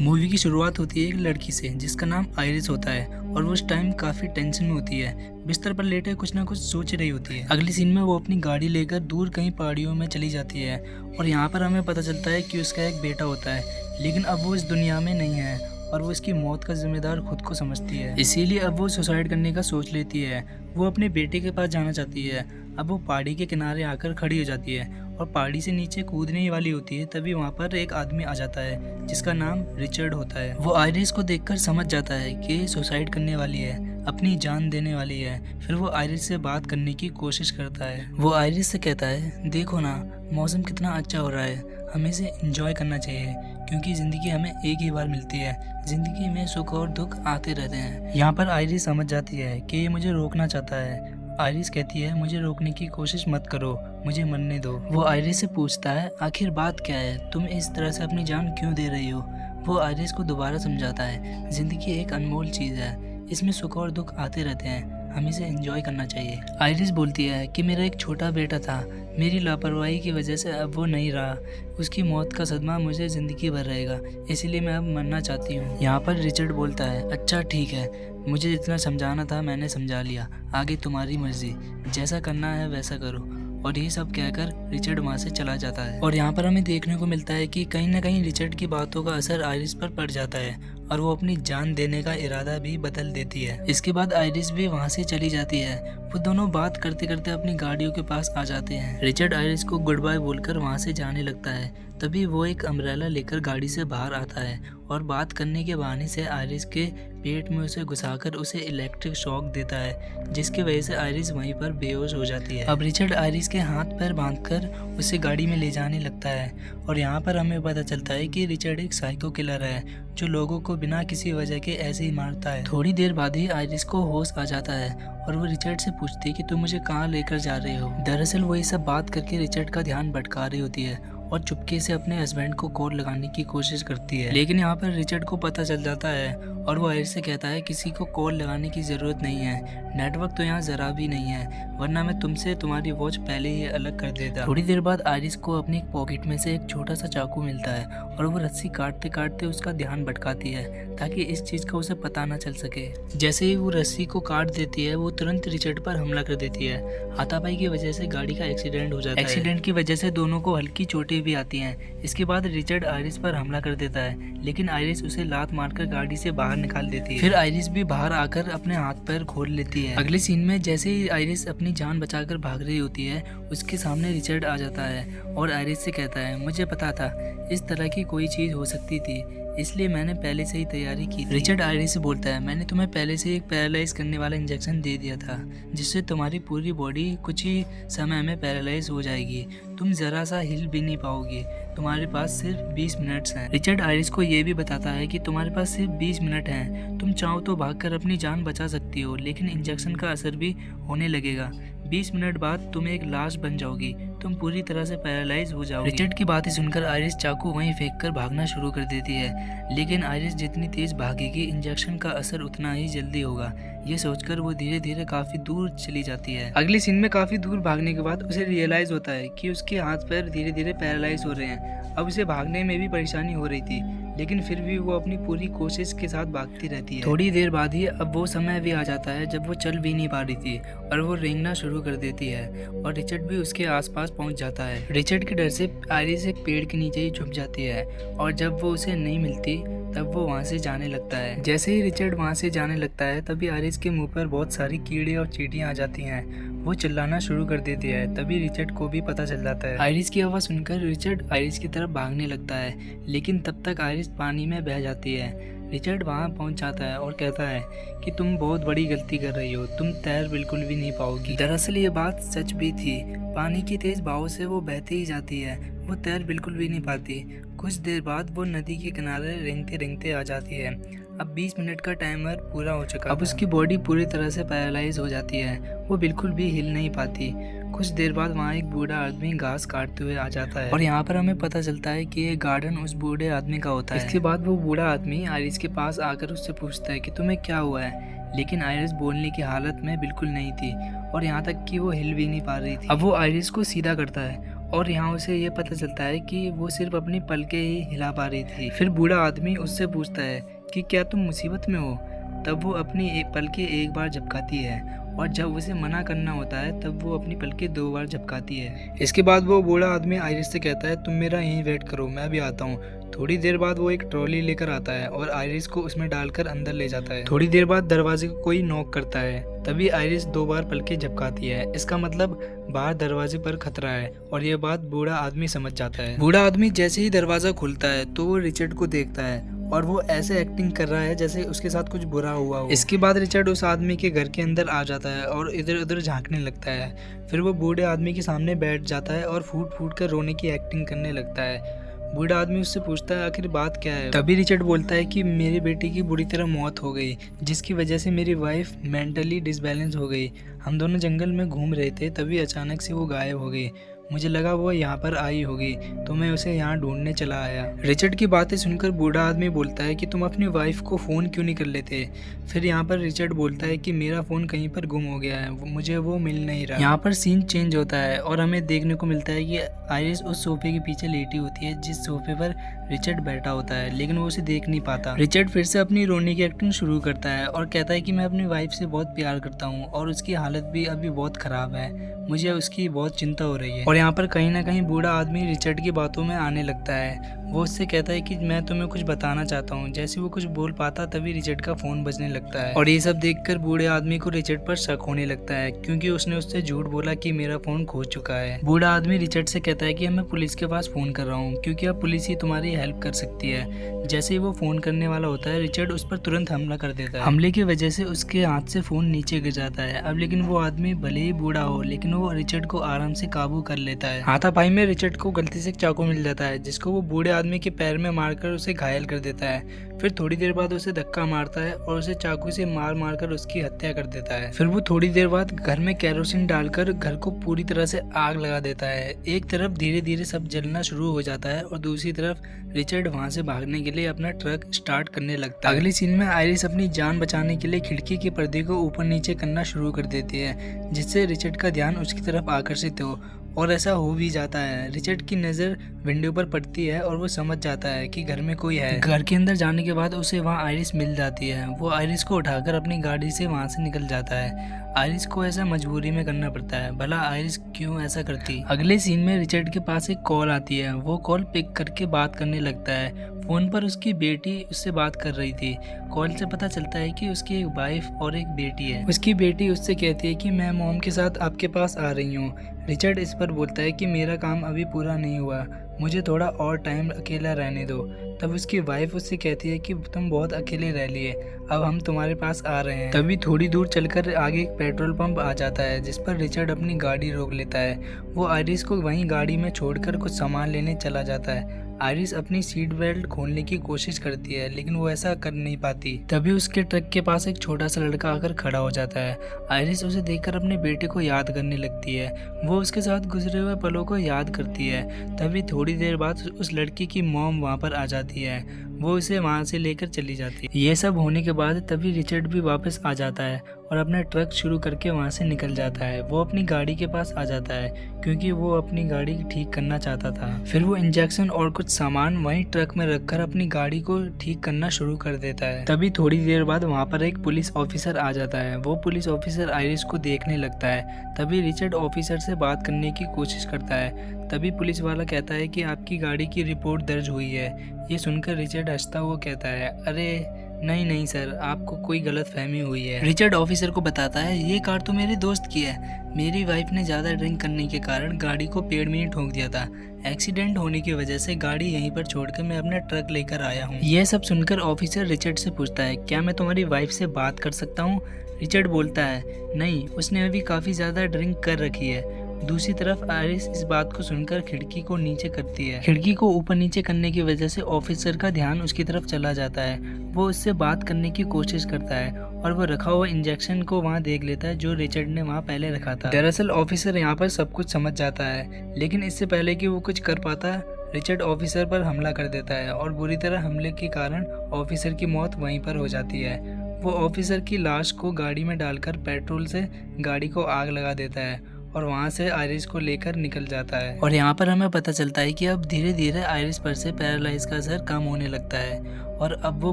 Movie की शुरुआत होती है एक लड़की से जिसका नाम आइरिस होता है और वो उस टाइम काफ़ी टेंशन में होती है। बिस्तर पर लेटे कुछ ना कुछ सोच रही होती है। अगली सीन में वो अपनी गाड़ी लेकर दूर कहीं पहाड़ियों में चली जाती है और यहाँ पर हमें पता चलता है कि उसका एक बेटा होता है, लेकिन अब वो इस दुनिया में नहीं है और वो इसकी मौत का जिम्मेदार खुद को समझती है। इसीलिए अब वो सुसाइड करने का सोच लेती है। वो अपने बेटे के पास जाना चाहती है। अब वो पहाड़ी के किनारे आकर खड़ी हो जाती है और पहाड़ी से नीचे कूदने ही वाली होती है, तभी वहाँ पर एक आदमी आ जाता है जिसका नाम रिचर्ड होता है। वो आइरिस को देखकर समझ जाता है कि सुसाइड करने वाली है, अपनी जान देने वाली है। फिर वो आइरिस से बात करने की कोशिश करता है। वो आइरिस से कहता है, देखो ना, मौसम कितना अच्छा हो रहा है, हमें इसे एंजॉय करना चाहिए क्योंकि ज़िंदगी हमें एक ही बार मिलती है। ज़िंदगी में सुख और दुख आते रहते हैं। यहाँ पर आइरिस समझ जाती है कि ये मुझे रोकना चाहता है। आइरिस कहती है, मुझे रोकने की कोशिश मत करो, मुझे मरने दो। वो आइरिस से पूछता है, आखिर बात क्या है, तुम इस तरह से अपनी जान क्यों दे रही हो। वो आइरिस को दोबारा समझाता है, ज़िंदगी एक अनमोल चीज़ है, इसमें सुख और दुख आते रहते हैं, हमें इसे एंजॉय करना चाहिए। आइरिस बोलती है कि मेरा एक छोटा बेटा था, मेरी लापरवाही की वजह से अब वो नहीं रहा, उसकी मौत का सदमा मुझे ज़िंदगी भर रहेगा, इसलिए मैं अब मरना चाहती हूँ। यहाँ पर रिचर्ड बोलता है, अच्छा ठीक है, मुझे जितना समझाना था मैंने समझा लिया, आगे तुम्हारी मर्जी, जैसा करना है वैसा करो। और ये सब कहकर रिचर्ड वहाँ से चला जाता है। और यहाँ पर हमें देखने को मिलता है कि कहीं ना कहीं रिचर्ड की बातों का असर आइरिस पर पड़ जाता है और वो अपनी जान देने का इरादा भी बदल देती है। इसके बाद आइरिस भी वहाँ से चली जाती है। वो दोनों बात करते करते अपनी गाड़ियों के पास आ जाते हैं। रिचर्ड आइरिस को गुड बाय बोलकर वहाँ से जाने लगता है। तभी वो एक अम्ब्रेला लेकर गाड़ी से बाहर आता है और बात करने के बहाने से आइरिस के पेट में उसे घुसाकर उसे इलेक्ट्रिक शॉक देता है, जिसकी वजह से आइरिस वहीं पर बेहोश हो जाती है। अब रिचर्ड आइरिस के हाथ पैर बांधकर उसे गाड़ी में ले जाने लगता है और यहाँ पर हमें पता चलता है कि रिचर्ड एक साइको किलर है जो लोगों को बिना किसी वजह के ऐसे ही मारता है। थोड़ी देर बाद ही आइरिस को होश आ जाता है और वो रिचर्ड से पूछती है कि तुम मुझे कहाँ लेकर जा रहे हो। दरअसल वो ये सब बात करके रिचर्ड का ध्यान भटका रही होती है और चुपके से अपने हस्बैंड को कॉल लगाने की कोशिश करती है, लेकिन यहाँ पर रिचर्ड को पता चल जाता है और वो आइरिस से कहता है, किसी को कॉल लगाने की ज़रूरत नहीं है, नेटवर्क तो यहाँ ज़रा भी नहीं है, वरना मैं तुमसे तुम्हारी वॉच पहले ही अलग कर देता। थोड़ी देर बाद आइरिस को अपनी पॉकेट में से एक छोटा सा चाकू मिलता है और वो रस्सी काटते काटते उसका ध्यान भटकाती है ताकि इस चीज़ का उसे पता ना चल सके। जैसे ही वो रस्सी को काट देती है, वो तुरंत रिचर्ड पर हमला कर देती है। हाथापाई की वजह से गाड़ी का एक्सीडेंट हो जाता है। एक्सीडेंट की वजह से दोनों को हल्की चोटें भी आती हैं। इसके बाद रिचर्ड आइरिस पर हमला कर देता है, लेकिन आइरिस उसे लात मारकर गाड़ी से बाहर निकाल देती है। फिर आइरिस भी बाहर आकर अपने हाथ पैर खोल लेती है। अगले सीन में जैसे ही आइरिस अपनी जान बचाकर भाग रही होती है, उसके सामने रिचर्ड आ जाता है और आइरिस से कहता है, मुझे पता था इस तरह की कोई चीज हो सकती थी, इसलिए मैंने पहले से ही तैयारी की थी। रिचर्ड आइरिस से बोलता है, मैंने तुम्हें पहले से एक पैरालाइज करने वाला इंजेक्शन दे दिया था, जिससे तुम्हारी पूरी बॉडी कुछ ही समय में पैरालाइज हो जाएगी, तुम जरा सा हिल भी नहीं पाओगे, तुम्हारे पास सिर्फ 20 मिनट्स हैं। रिचर्ड आइरिस को ये भी बताता है कि तुम्हारे पास सिर्फ 20 मिनट हैं, तुम चाहो तो भागकर अपनी जान बचा सकती हो, लेकिन इंजेक्शन का असर भी होने लगेगा, 20 मिनट बाद तुम एक लाश बन जाओगी, तुम पूरी तरह से पैरालाइज हो जाओगी। रिचर्ड की बातें सुनकर आइरिस चाकू वहीं फेंककर भागना शुरू कर देती है, लेकिन आइरिस जितनी तेज भागेगी इंजेक्शन का असर उतना ही जल्दी होगा। ये सोचकर वो धीरे धीरे काफी दूर चली जाती है। अगले सीन में काफी दूर भागने के बाद उसे रियलाइज होता है कि उसके हाथ पैर धीरे धीरे पैरालाइज हो रहे हैं। अब उसे भागने में भी परेशानी हो रही थी, लेकिन फिर भी वो अपनी पूरी कोशिश के साथ भागती रहती है। थोड़ी देर बाद ही अब वो समय भी आ जाता है जब वो चल भी नहीं पा रही थी और वो रेंगना शुरू कर देती है और रिचर्ड भी उसके आसपास पहुंच जाता है। रिचर्ड के डर से आइरिस एक पेड़ के नीचे ही छुप जाती है और जब वो उसे नहीं मिलती तब वो वहाँ से जाने लगता है। जैसे ही रिचर्ड वहाँ से जाने लगता है, तभी आइरिस के मुंह पर बहुत सारी कीड़े और चींटियां आ जाती हैं। वो चिल्लाना शुरू कर देती है, तभी रिचर्ड को भी पता चल जाता है। आइरिस की आवाज़ सुनकर रिचर्ड आइरिस की तरफ भागने लगता है, लेकिन तब तक आइरिस पानी में बह जाती है। रिचर्ड वहाँ पहुँच जाता है और कहता है कि तुम बहुत बड़ी गलती कर रही हो, तुम तैर बिल्कुल भी नहीं पाओगी। दरअसल ये बात सच भी थी, पानी की तेज बहाव से वो बहती ही जाती है, वो तैर बिल्कुल भी नहीं पाती। कुछ देर बाद वो नदी के किनारे रेंगते रेंगते आ जाती है। अब 20 मिनट का टाइमर पूरा हो चुका। अब उसकी बॉडी पूरी तरह से पैरालाइज हो जाती है, वो बिल्कुल भी हिल नहीं पाती। कुछ देर बाद वहाँ एक बूढ़ा आदमी घास काटते हुए आ जाता है और यहाँ पर हमें पता चलता है कि ये गार्डन उस बूढ़े आदमी का होता है। इसके बाद वो बूढ़ा आदमी आइरिस के पास आकर उससे पूछता है कि तुम्हें क्या हुआ है, लेकिन आइरिस बोलने की हालत में बिल्कुल नहीं थी और यहाँ तक कि वो हिल भी नहीं पा रही थी। अब वो आइरिस को सीधा करता है और यहाँ उसे ये पता चलता है कि वो सिर्फ अपनी पलकें ही हिला पा रही थी। फिर बूढ़ा आदमी उससे पूछता है कि क्या तुम मुसीबत में हो? तब वो अपनी पलकें एक बार झपकाती है और जब उसे मना करना होता है तब वो अपनी पलकें 2 बार झपकाती है। इसके बाद वो बूढ़ा आदमी आयरिस से कहता है तुम मेरा यहीं वेट करो, मैं भी आता हूँ। थोड़ी देर बाद वो एक ट्रॉली लेकर आता है और आयरिस को उसमें डालकर अंदर ले जाता है। थोड़ी देर बाद दरवाजे को कोई नॉक करता है, तभी आयरिस 2 बार पलकें झपकाती है। इसका मतलब बाहर दरवाजे पर खतरा है और ये बात बूढ़ा आदमी समझ जाता है। बूढ़ा आदमी जैसे ही दरवाजा खुलता है तो वो रिचर्ड को देखता है और वो ऐसे एक्टिंग कर रहा है जैसे उसके साथ कुछ बुरा हुआ हो। इसके बाद रिचर्ड उस आदमी के घर के अंदर आ जाता है और इधर उधर झांकने लगता है। फिर वो बूढ़े आदमी के सामने बैठ जाता है और फूट फूट कर रोने की एक्टिंग करने लगता है। बूढ़ा आदमी उससे पूछता है आखिर बात क्या है? तभी रिचर्ड बोलता है कि मेरी बेटी की बुरी तरह मौत हो गई, जिसकी वजह से मेरी वाइफ मेंटली डिसबैलेंस हो गई। हम दोनों जंगल में घूम रहे थे, तभी अचानक से वो गायब हो गई। मुझे लगा वो यहाँ पर आई होगी तो मैं उसे यहाँ ढूंढने चला आया। रिचर्ड की बातें सुनकर बूढ़ा आदमी बोलता है कि तुम अपनी वाइफ को फ़ोन क्यों नहीं कर लेते? फिर यहाँ पर रिचर्ड बोलता है कि मेरा फ़ोन कहीं पर गुम हो गया है, मुझे वो मिल नहीं रहा। यहाँ पर सीन चेंज होता है और हमें देखने को मिलता है कि आयरिस उस सोफे के पीछे लेटी होती है जिस सोफे पर रिचर्ड बैठा होता है, लेकिन वो उसे देख नहीं पाता। रिचर्ड फिर से अपनी रोने की एक्टिंग शुरू करता है और कहता है कि मैं अपनी वाइफ से बहुत प्यार करता हूँ और उसकी हालत भी अभी बहुत ख़राब है, मुझे उसकी बहुत चिंता हो रही है। और यहाँ पर कहीं ना कहीं बूढ़ा आदमी रिचर्ड की बातों में आने लगता है। वो उससे कहता है कि मैं तुम्हें कुछ बताना चाहता हूँ। जैसे वो कुछ बोल पाता तभी रिचर्ड का फ़ोन बजने लगता है और ये सब देखकर बूढ़े आदमी को रिचर्ड पर शक होने लगता है, क्योंकि उसने उससे झूठ बोला कि मेरा फ़ोन खो चुका है। बूढ़ा आदमी रिचर्ड से कहता है कि मैं पुलिस के पास फ़ोन कर रहा हूँ, क्योंकि अब पुलिस ही तुम्हारी हेल्प कर सकती है। जैसे ही वो फ़ोन करने वाला होता है, रिचर्ड उस पर तुरंत हमला कर देता है। हमले की वजह से उसके हाथ से फ़ोन नीचे गिर जाता है। अब लेकिन वो आदमी भले ही बूढ़ा हो, लेकिन वो रिचर्ड को आराम से काबू कर लेता है। हाथापाई में रिचर्ड को गलती से एक चाकू मिल जाता है, जिसको वो बूढ़े आदमी के पैर में मारकर उसे घायल कर देता है। फिर थोड़ी देर बाद उसे धक्का मारता है और उसे चाकू से मार मार कर उसकी हत्या कर देता है। फिर वो थोड़ी देर बाद घर में केरोसिन डालकर घर को पूरी तरह से आग लगा देता है। एक तरफ धीरे धीरे सब जलना शुरू हो जाता है और दूसरी तरफ रिचर्ड वहां से भागने के लिए अपना ट्रक स्टार्ट करने लगता है। अगली सीन में आयरिस अपनी जान बचाने के लिए खिड़की के पर्दे को ऊपर नीचे करना शुरू कर देती है, जिससे रिचर्ड का ध्यान उसकी तरफ आकर्षित हो, और ऐसा हो भी जाता है। रिचर्ड की नज़र विंडो पर पड़ती है और वो समझ जाता है कि घर में कोई है। घर के अंदर जाने के बाद उसे वहाँ आयरिस मिल जाती है। वो आयरिस को उठाकर अपनी गाड़ी से वहाँ से निकल जाता है। आयरिस को ऐसा मजबूरी में करना पड़ता है, भला आयरिस क्यों ऐसा करती। अगले सीन में रिचर्ड के पास एक कॉल आती है। वो कॉल पिक करके बात करने लगता है। फ़ोन पर उसकी बेटी उससे बात कर रही थी। कॉल से पता चलता है कि उसकी एक वाइफ और एक बेटी है। उसकी बेटी उससे कहती है कि मैं मॉम के साथ आपके पास आ रही हूँ। रिचर्ड इस पर बोलता है कि मेरा काम अभी पूरा नहीं हुआ, मुझे थोड़ा और टाइम अकेला रहने दो। तब उसकी वाइफ उससे कहती है कि तुम बहुत अकेले रह लिए, अब हम तुम्हारे पास आ रहे हैं। तभी थोड़ी दूर चलकर आगे एक पेट्रोल पंप आ जाता है, जिस पर रिचर्ड अपनी गाड़ी रोक लेता है। वो आयरिस को वहीं गाड़ी में छोड़कर कुछ सामान लेने चला जाता है। आयरिस अपनी सीट बेल्ट खोलने की कोशिश करती है, लेकिन वो ऐसा कर नहीं पाती। तभी उसके ट्रक के पास एक छोटा सा लड़का आकर खड़ा हो जाता है। आयरिस उसे देखकर अपने बेटे को याद करने लगती है। वो उसके साथ गुजरे हुए पलों को याद करती है। तभी थोड़ी देर बाद उस लड़की की मॉम वहाँ पर आ जाती है। वो उसे वहाँ से लेकर चली जाती है। ये सब होने के बाद तभी रिचर्ड भी वापस आ जाता है और अपना ट्रक शुरू करके वहाँ से निकल जाता है। वो अपनी गाड़ी के पास आ जाता है, क्योंकि वो अपनी गाड़ी ठीक करना चाहता था। फिर वो इंजेक्शन और कुछ सामान वहीं ट्रक में रखकर अपनी गाड़ी को ठीक करना शुरू कर देता है। तभी थोड़ी देर बाद वहाँ पर एक पुलिस ऑफिसर आ जाता है। वो पुलिस ऑफिसर आयरिस को देखने लगता है। तभी रिचर्ड ऑफिसर से बात करने की कोशिश करता है। तभी पुलिस वाला कहता है कि आपकी गाड़ी की रिपोर्ट दर्ज हुई है। ये सुनकर रिचर्ड हंसता हुआ कहता है, अरे नहीं सर, आपको कोई गलतफहमी हुई है। रिचर्ड ऑफिसर को बताता है, ये कार तो मेरे दोस्त की है। मेरी वाइफ ने ज़्यादा ड्रिंक करने के कारण गाड़ी को पेड़ में ही ठोक दिया था। एक्सीडेंट होने की वजह से गाड़ी यहीं पर छोड़कर मैं अपना ट्रक लेकर आया हूँ। यह सब सुनकर ऑफिसर रिचर्ड से पूछता है, क्या मैं तुम्हारी वाइफ से बात कर सकता हूँ? रिचर्ड बोलता है, नहीं, उसने अभी काफ़ी ज़्यादा ड्रिंक कर रखी है। दूसरी तरफ आयरिस इस बात को सुनकर खिड़की को नीचे करती है। खिड़की को ऊपर नीचे करने की वजह से ऑफिसर का ध्यान उसकी तरफ चला जाता है। वो उससे बात करने की कोशिश करता है और वो रखा हुआ इंजेक्शन को वहाँ देख लेता है जो रिचर्ड ने वहाँ पहले रखा था। दरअसल ऑफिसर यहाँ पर सब कुछ समझ जाता है, लेकिन इससे पहले कि वो कुछ कर पाता, रिचर्ड ऑफिसर पर हमला कर देता है और बुरी तरह हमले के कारण ऑफिसर की मौत वहीं पर हो जाती है। वो ऑफिसर की लाश को गाड़ी में डालकर पेट्रोल से गाड़ी को आग लगा देता है और वहाँ से आयरिस को लेकर निकल जाता है। और यहाँ पर हमें पता चलता है कि अब धीरे धीरे आयरिस पर से पैरालाइज का असर कम होने लगता है और अब वो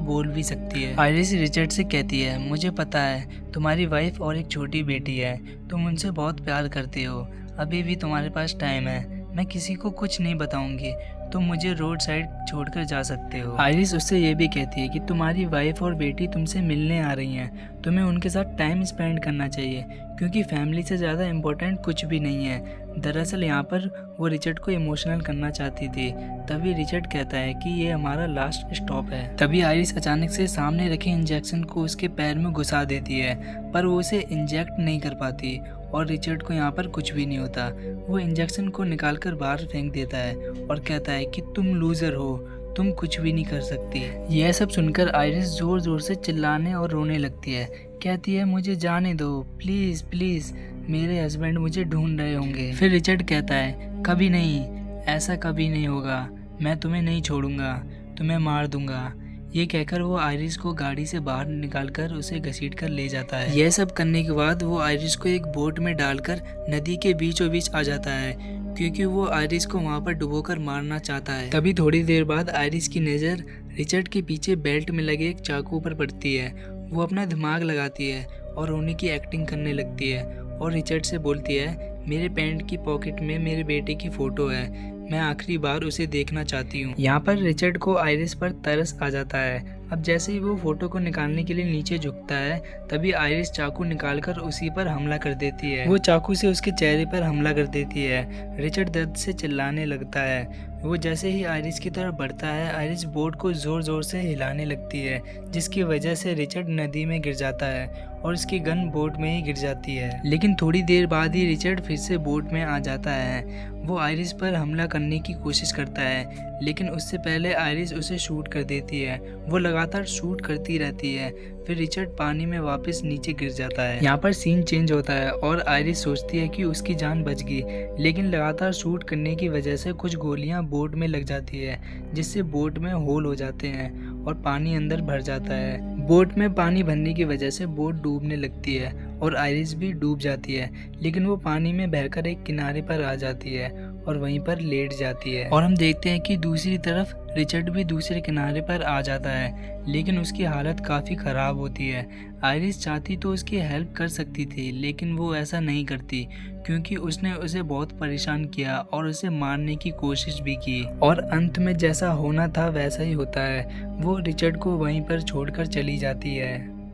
बोल भी सकती है। आयरिस रिचर्ड से कहती है, मुझे पता है तुम्हारी वाइफ और एक छोटी बेटी है, तुम उनसे बहुत प्यार करते हो, अभी भी तुम्हारे पास टाइम है, मैं किसी को कुछ नहीं बताऊंगी, तुम मुझे रोड साइड छोड़कर जा सकते हो। आयरिस उससे ये भी कहती है कि तुम्हारी वाइफ और बेटी तुमसे मिलने आ रही हैं, तुम्हें उनके साथ टाइम स्पेंड करना चाहिए क्योंकि फैमिली से ज़्यादा इम्पोर्टेंट कुछ भी नहीं है। दरअसल यहाँ पर वो रिचर्ड को इमोशनल करना चाहती थी। तभी रिचर्ड कहता है कि ये हमारा लास्ट स्टॉप है। तभी आयरिस अचानक से सामने रखे इंजेक्शन को उसके पैर में घुसा देती है, पर वो उसे इंजेक्ट नहीं कर पाती और रिचर्ड को यहाँ पर कुछ भी नहीं होता। वो इंजेक्शन को निकालकर बाहर फेंक देता है और कहता है कि तुम लूजर हो, तुम कुछ भी नहीं कर सकती। यह सब सुनकर आयरिस जोर जोर से चिल्लाने और रोने लगती है। कहती है, मुझे जाने दो, प्लीज़ प्लीज़, मेरे हस्बैंड मुझे ढूंढ रहे होंगे। फिर रिचर्ड कहता है, कभी नहीं, ऐसा कभी नहीं होगा, मैं तुम्हें नहीं छोड़ूंगा, तुम्हें मार दूंगा। ये कहकर वो आयरिस को गाड़ी से बाहर निकालकर उसे घसीट कर ले जाता है। यह सब करने के बाद वो आयरिस को एक बोट में डालकर नदी के बीचों बीच आ जाता है क्योंकि वो आयरिस को वहाँ पर डुबोकर मारना चाहता है। तभी थोड़ी देर बाद आयरिस की नज़र रिचर्ड के पीछे बेल्ट में लगे एक चाकू पर पड़ती है। वो अपना दिमाग लगाती है और रोने की एक्टिंग करने लगती है और रिचर्ड से बोलती है, मेरे पैंट की पॉकेट में मेरे बेटे की फ़ोटो है, मैं आखिरी बार उसे देखना चाहती हूँ। यहाँ पर रिचर्ड को आयरिस पर तरस आ जाता है। अब जैसे ही वो फोटो को निकालने के लिए नीचे झुकता है, तभी आयरिस चाकू निकालकर उसी पर हमला कर देती है। वो चाकू से उसके चेहरे पर हमला कर देती है। रिचर्ड दर्द से चिल्लाने लगता है। वो जैसे ही आयरिस की तरफ बढ़ता है, आयरिस बोट को जोर जोर से हिलाने लगती है, जिसकी वजह से रिचर्ड नदी में गिर जाता है और उसकी गन बोट में ही गिर जाती है। लेकिन थोड़ी देर बाद ही रिचर्ड फिर से बोट में आ जाता है। वो आयरिस पर हमला करने की कोशिश करता है, लेकिन उससे पहले आयरिस उसे शूट कर देती है। वो लगातार शूट करती रहती है। फिर रिचर्ड पानी में वापस नीचे गिर जाता है। यहाँ पर सीन चेंज होता है और आयरिस सोचती है कि उसकी जान बच गई, लेकिन लगातार शूट करने की वजह से कुछ गोलियां बोट में लग जाती है, जिससे बोट में होल हो जाते हैं और पानी अंदर भर जाता है। बोट में पानी भरने की वजह से बोट डूबने लगती है और आयरिस भी डूब जाती है, लेकिन वो पानी में बहकर एक किनारे पर आ जाती है और वहीं पर लेट जाती है। और हम देखते हैं कि दूसरी तरफ रिचर्ड भी दूसरे किनारे पर आ जाता है, लेकिन उसकी हालत काफ़ी ख़राब होती है। आयरिस चाहती तो उसकी हेल्प कर सकती थी, लेकिन वो ऐसा नहीं करती क्योंकि उसने उसे बहुत परेशान किया और उसे मारने की कोशिश भी की। और अंत में जैसा होना था वैसा ही होता है। वो रिचर्ड को वहीं पर छोड़कर चली जाती है।